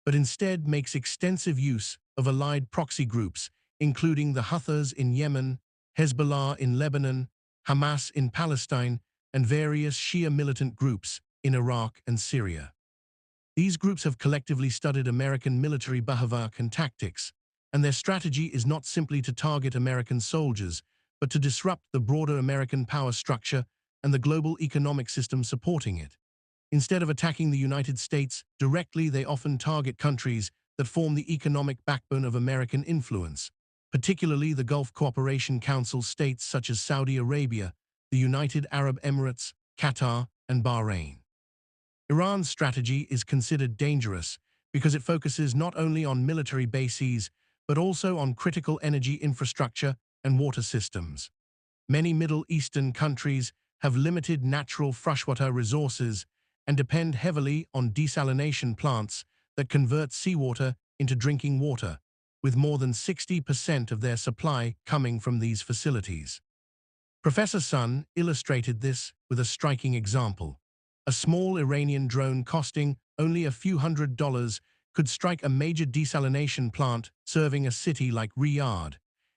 but instead makes extensive use of allied proxy groups, including the Houthis in Yemen, Hezbollah in Lebanon, Hamas in Palestine, and various Shia militant groups in Iraq and Syria. These groups have collectively studied American military behavior and tactics, and their strategy is not simply to target American soldiers, but to disrupt the broader American power structure and the global economic system supporting it. Instead of attacking the United States directly, they often target countries that form the economic backbone of American influence, particularly the Gulf Cooperation Council states such as Saudi Arabia, the United Arab Emirates, Qatar, and Bahrain. Iran's strategy is considered dangerous because it focuses not only on military bases, but also on critical energy infrastructure and water systems. Many Middle Eastern countries have limited natural freshwater resources and depend heavily on desalination plants that convert seawater into drinking water, with more than 60% of their supply coming from these facilities. Professor Sun illustrated this with a striking example. A small Iranian drone costing only a few $100s could strike a major desalination plant serving a city like Riyadh,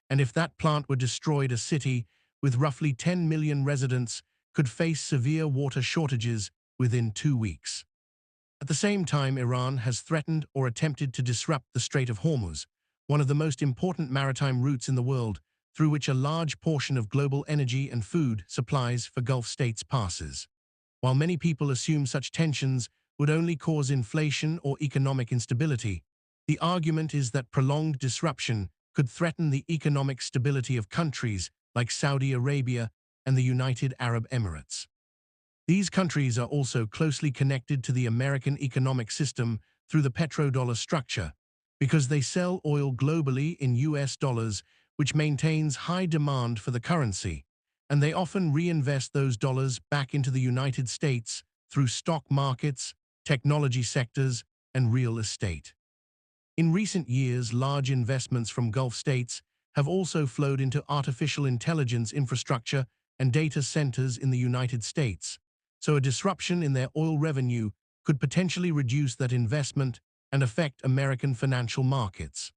and if that plant were destroyed, a city with roughly 10 million residents could face severe water shortages within 2 weeks. At the same time, Iran has threatened or attempted to disrupt the Strait of Hormuz, one of the most important maritime routes in the world, through which a large portion of global energy and food supplies for Gulf states passes. While many people assume such tensions would only cause inflation or economic instability, the argument is that prolonged disruption could threaten the economic stability of countries like Saudi Arabia and the United Arab Emirates. These countries are also closely connected to the American economic system through the petrodollar structure, because they sell oil globally in US dollars, which maintains high demand for the currency, and they often reinvest those dollars back into the United States through stock markets, technology sectors, and real estate. In recent years, large investments from Gulf states have also flowed into artificial intelligence infrastructure and data centers in the United States, so a disruption in their oil revenue could potentially reduce that investment and affect American financial markets.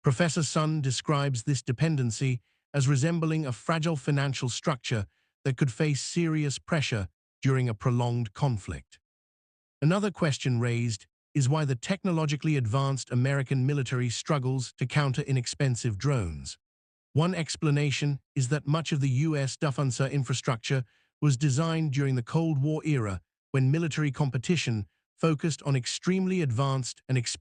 Professor Sun describes this dependency as resembling a fragile financial structure that could face serious pressure during a prolonged conflict. Another question raised is why the technologically advanced American military struggles to counter inexpensive drones. One explanation is that much of the U.S. defense infrastructure was designed during the Cold War era, when military competition focused on extremely advanced and expensive